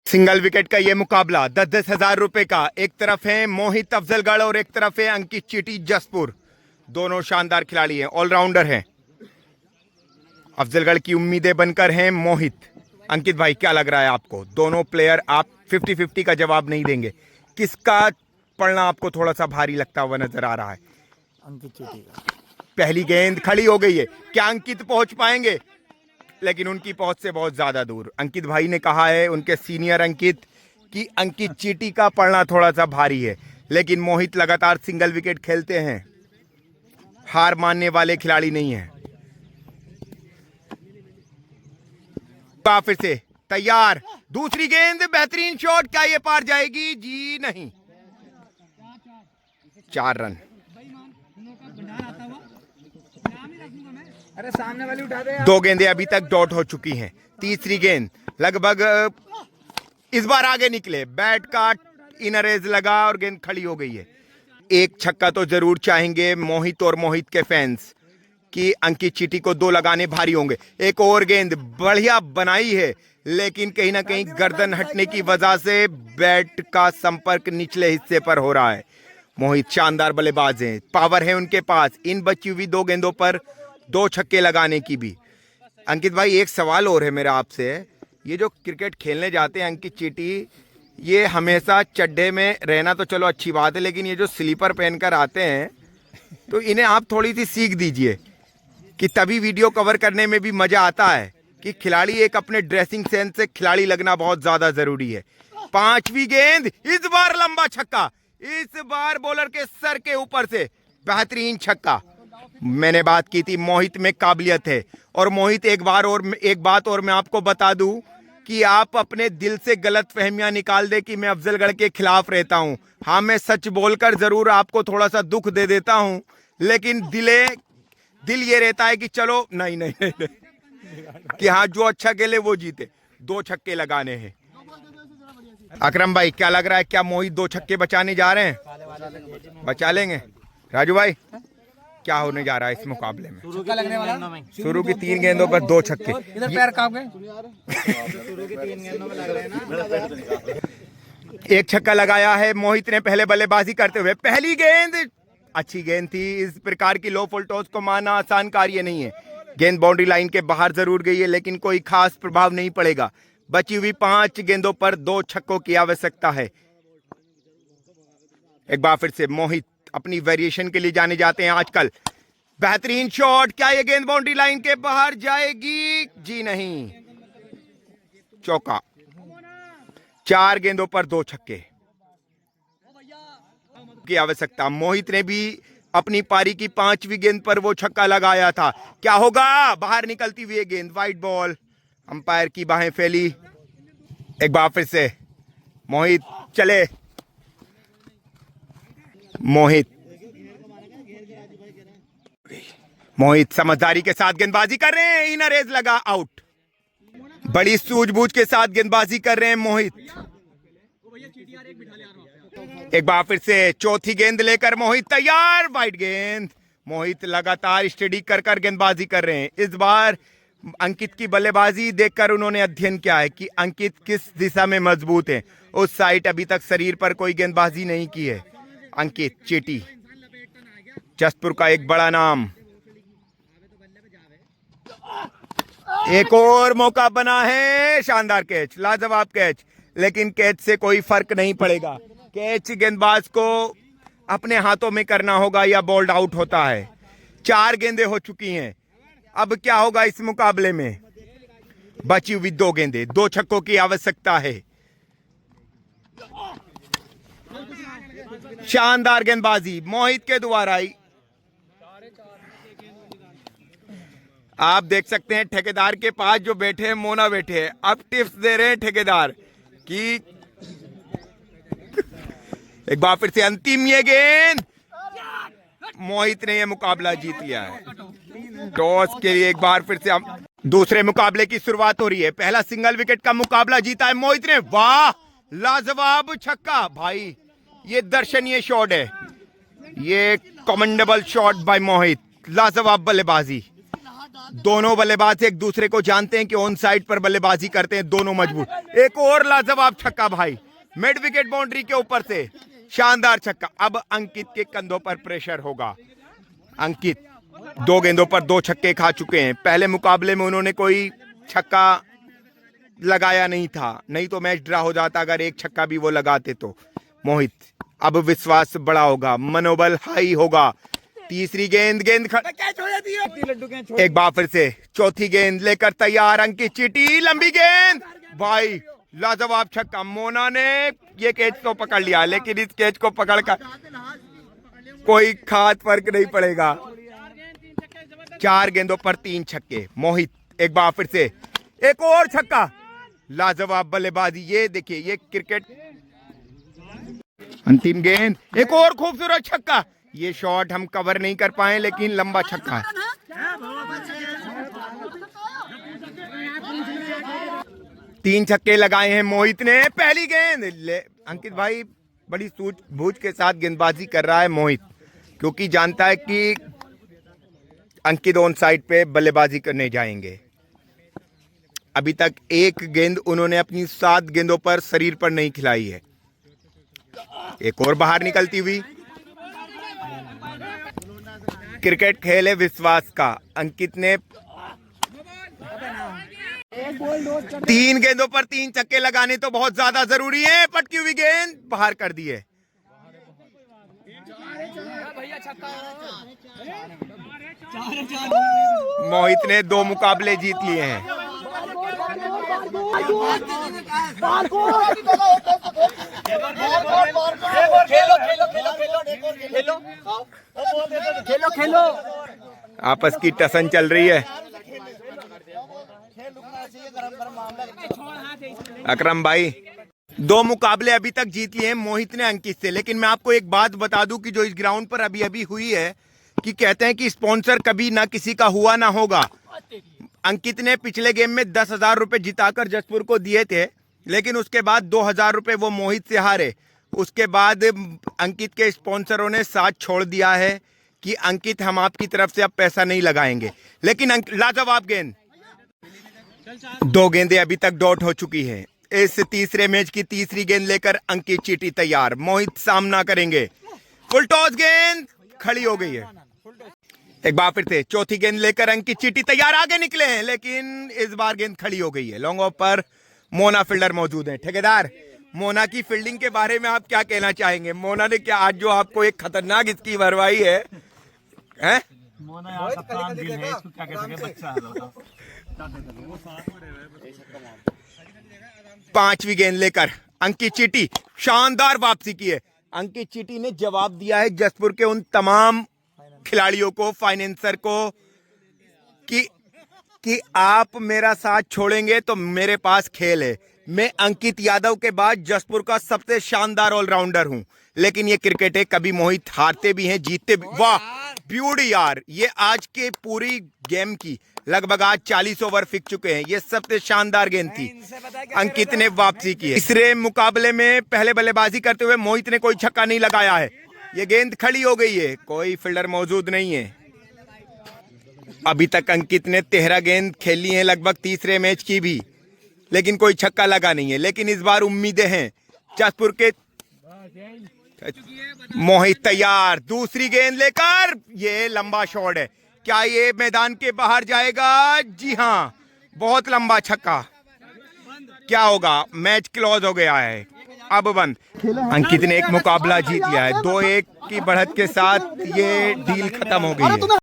Single wicket का ये मुकाबला 10-10 हजार रुपए का। एक तरफ है मोहित अफजलगढ़ और एक तरफ है अंकित चीटी जसपुर। दोनों शानदार खिलाड़ी हैं, ऑलराउंडर हैं। अफजलगढ़ की उम्मीदें बनकर हैं मोहित। अंकित भाई क्या लग रहा है आपको? दोनों प्लेयर आप 50-50 का जवाब नहीं देंगे, किसका पढ़ना आपको थोड़ा सा भारी लगता हुआ नजर आ रहा है? अंकित चीटी का। पहली गेंद खड़ी हो गई है, क्या अंकित पहुंच पाएंगे? लेकिन उनकी पहुंच से बहुत ज्यादा दूर। अंकित भाई ने कहा है, उनके सीनियर अंकित, कि अंकित चीटी का पढ़ना थोड़ा सा भारी है। लेकिन मोहित लगातार सिंगल विकेट खेलते हैं, हार मानने वाले खिलाड़ी नहीं है। फिर से तैयार, दूसरी गेंद, बेहतरीन शॉट, क्या ये पार जाएगी? जी नहीं। 4 रन। अरे सामने वाली उठा दे। 2 गेंदें अभी तक डॉट हो चुकी हैं। तीसरी गेंद लगभग इस बार आगे निकले, बैट का इनर एज लगा और गेंद खड़ी हो गई है। एक छक्का तो जरूर चाहेंगे मोहित और मोहित के फैंस, कि अंकित चीटी को 2 लगाने भारी होंगे। एक और गेंद बढ़िया बनाई है, लेकिन कहीं ना कहीं गर्दन हटने की वजह से बैट का संपर्क निचले हिस्से पर हो रहा है। मोहित शानदार बल्लेबाज हैं, पावर है उनके पास इन बची हुई 2 गेंदों पर 2 छक्के लगाने की भी। अंकित भाई एक सवाल और है मेरा आपसे, ये जो क्रिकेट खेलने जाते हैं अंकित चीटी, ये हमेशा चड्डे में रहना तो चलो अच्छी बात है, लेकिन ये जो स्लीपर पहनकर आते हैं, तो इन्हें आप थोड़ी सी सीख दीजिए कि तभी वीडियो कवर करने में भी मजा आता है, कि खिलाड़ी एक अपने ड्रेसिंग सेंस से खिलाड़ी लगना बहुत ज्यादा जरूरी है। 5वीं गेंद, इस बार लंबा छक्का, इस बार बॉलर के सर के ऊपर से बेहतरीन छक्का। मैंने बात की थी मोहित में काबिलियत है, और मोहित एक बात और मैं आपको बता दूं, कि आप अपने दिल से गलत फहमियां निकाल दे कि मैं अफजलगढ़ के खिलाफ रहता हूं। हाँ, मैं सच बोलकर जरूर आपको थोड़ा सा दुख दे देता हूं, लेकिन दिल ये रहता है कि चलो नहीं, कि हाँ जो अच्छा खेले वो जीते। 2 छक्के लगाने हैं। अकरम भाई क्या लग रहा है, क्या मोहित 2 छक्के बचाने जा रहे हैं? बचा लेंगे? राजू भाई क्या होने जा रहा है इस मुकाबले में? छक्का लगने वाला। शुरू की 3 गेंदों पर 2 छक्के। इधर पैर कांप गए। शुरू की 3 गेंदों में लग रहे हैं ना। 1 छक्का लगाया है मोहित ने पहले बल्लेबाजी करते हुए। पहली गेंद अच्छी गेंद थी। इस प्रकार की लो फुल टॉस को मारना आसान कार्य नहीं है। गेंद बाउंड्री लाइन के बाहर जरूर गई है, लेकिन कोई खास प्रभाव नहीं पड़ेगा। बची हुई 5 गेंदों पर 2 छक्कों की आवश्यकता है। एक बार फिर से मोहित अपनी वेरिएशन के लिए जाने जाते हैं आजकल। बेहतरीन शॉट, क्या ये गेंद बाउंड्री लाइन के बाहर जाएगी? जी नहीं, चौका। 4 गेंदों पर 2 छक्के की आवश्यकता। मोहित ने भी अपनी पारी की 5वीं गेंद पर वो छक्का लगाया था। क्या होगा? बाहर निकलती हुई गेंद, वाइड बॉल। अंपायर की बाहें फैली। एक बार फिर से मोहित चले। मोहित समझदारी के साथ गेंदबाजी कर रहे हैं, इनर एज लगा, आउट। बड़ी सूझबूझ के साथ गेंदबाजी कर रहे हैं मोहित। एक बार फिर से चौथी गेंद लेकर मोहित तैयार, वाइड गेंद। मोहित लगातार स्टडी कर गेंदबाजी कर रहे हैं। इस बार अंकित की बल्लेबाजी देखकर उन्होंने अध्ययन किया है कि अंकित किस दिशा में मजबूत है। उस साइड अभी तक शरीर पर कोई गेंदबाजी नहीं की है। अंकित चीटी जसपुर का एक बड़ा नाम। एक और मौका बना है, शानदार कैच, लाजवाब कैच, लेकिन कैच से कोई फर्क नहीं पड़ेगा। कैच गेंदबाज को अपने हाथों में करना होगा या बॉल्ड आउट होता है। 4 गेंदें हो चुकी हैं। अब क्या होगा इस मुकाबले में? बची हुई 2 गेंदें, 2 छक्कों की आवश्यकता है। शानदार गेंदबाजी मोहित के द्वारा। आप देख सकते हैं ठेकेदार के पास जो बैठे हैं, मोना बैठे हैं, अब टिप्स दे रहे हैं ठेकेदार कि एक बार फिर से अंतिम ये गेंद। मोहित ने यह मुकाबला जीत लिया है। टॉस के लिए एक बार फिर से दूसरे मुकाबले की शुरुआत हो रही है। पहला सिंगल विकेट का मुकाबला जीता है मोहित ने। वाह, लाजवाब छक्का भाई, ये दर्शनीय शॉट है, ये कमेंडेबल शॉट बाय मोहित, लाजवाब बल्लेबाजी। दोनों बल्लेबाज एक दूसरे को जानते हैं कि ऑन साइड पर बल्लेबाजी करते हैं, दोनों मजबूत। एक और लाजवाब छक्का भाई, मिड विकेट बाउंड्री के ऊपर से शानदार छक्का। अब अंकित के कंधों पर प्रेशर होगा। अंकित 2 गेंदों पर 2 छक्के खा चुके हैं। पहले मुकाबले में उन्होंने कोई छक्का लगाया नहीं था, नहीं तो मैच ड्रा हो जाता अगर एक छक्का भी वो लगाते तो। मोहित अब विश्वास बड़ा होगा, मनोबल हाई होगा। तीसरी गेंद एक बार फिर से चौथी गेंद लेकर तैयार अंकित चीटी, लंबी गेंद भाई, लाजवाब छक्का। मोना ने ये कैच तो पकड़ लिया, लेकिन इस कैच को पकड़कर कोई खास फर्क नहीं पड़ेगा। 4 गेंदों पर 3 छक्के। मोहित एक बार फिर से एक और छक्का, लाजवाब बल्लेबाजी। ये देखिए, ये क्रिकेट। अंतिम गेंद, एक और खूबसूरत छक्का। ये शॉट हम कवर नहीं कर पाए, लेकिन लंबा छक्का है। 3 छक्के लगाए हैं मोहित ने। पहली गेंद अंकित भाई बड़ी सूझबूझ के साथ गेंदबाजी कर रहा है मोहित, क्योंकि जानता है कि अंकित ऑन साइड पे बल्लेबाजी करने जाएंगे। अभी तक एक गेंद उन्होंने अपनी 7 गेंदों पर शरीर पर नहीं खिलाई है। एक और बाहर निकलती हुई। क्रिकेट खेल है विश्वास का। अंकित ने 3 गेंदों पर 3 छक्के लगाने तो बहुत ज्यादा जरूरी है। पटकी हुई गेंद बाहर कर दी है। मोहित ने 2 मुकाबले जीत लिए हैं। खेलो आपस की टसन चल रही है। अकरम भाई 2 मुकाबले अभी तक जीत लिए हैं मोहित ने अंकित से। लेकिन मैं आपको एक बात बता दूं कि जो इस ग्राउंड पर अभी अभी हुई है, कि कहते हैं कि स्पॉन्सर कभी ना किसी का हुआ ना होगा। अंकित ने पिछले गेम में 10,000 रुपए जिताकर जसपुर को दिए थे, लेकिन उसके बाद 2,000 रुपए वो मोहित से हारे। उसके बाद अंकित के स्पॉन्सरों ने साथ छोड़ दिया है कि अंकित हम आपकी तरफ से अब पैसा नहीं लगाएंगे। लेकिन लाजवाब गेंद, 2 गेंदें अभी तक डॉट हो चुकी हैं। इस तीसरे मैच की तीसरी गेंद लेकर अंकित चीटी तैयार। मोहित सामना करेंगे। फुल टॉस गेंद खड़ी हो गई है। एक बार फिर से चौथी गेंद लेकर अंकित चीटी तैयार, आगे निकले हैं, लेकिन इस बार गेंद खड़ी हो गई है। लॉन्ग ऑफ पर मोना फील्डर मौजूद हैं। ठेकेदार, मोना की फील्डिंग के बारे में आप क्या कहना चाहेंगे? मोना ने क्या आज जो आपको एक खतरनाक इसकी भरवाई है, हैं? मोना यार सप्ताह दिन है, इसको क्या कह सके, बच्चा है। 5वीं गेंद लेकर अंकित चीटी, शानदार वापसी की है। अंकित चीटी ने जवाब दिया है जसपुर के उन तमाम खिलाड़ियों को, फाइनेंसर को, कि आप मेरा साथ छोड़ेंगे तो मेरे पास खेल है। मैं अंकित यादव के बाद जसपुर का सबसे शानदार ऑलराउंडर हूं। लेकिन ये क्रिकेट है, कभी मोहित हारते भी हैं, जीतते भी। वाह ब्यूटी यार, ये आज के पूरी गेम की लगभग आज 40 ओवर फिक चुके हैं। ये सबसे शानदार गेंद थी, अंकित ने वापसी की है। तीसरे मुकाबले में पहले बल्लेबाजी करते हुए मोहित ने कोई छक्का नहीं लगाया है। ये गेंद खड़ी हो गई है, कोई फील्डर मौजूद नहीं है। अभी तक अंकित ने 13 गेंद खेली हैं, लगभग तीसरे मैच की भी, लेकिन कोई छक्का लगा नहीं है। लेकिन इस बार उम्मीदें हैं जसपुर के। मोहित तैयार, दूसरी गेंद लेकर, ये लंबा शॉट है। क्या ये मैदान के बाहर जाएगा? जी हाँ, बहुत लंबा छक्का। क्या होगा? मैच क्लोज हो गया है, अब बंद। अंकित ने एक मुकाबला जीत लिया है। 2-1 की बढ़त के साथ ये डील खत्म हो गई है।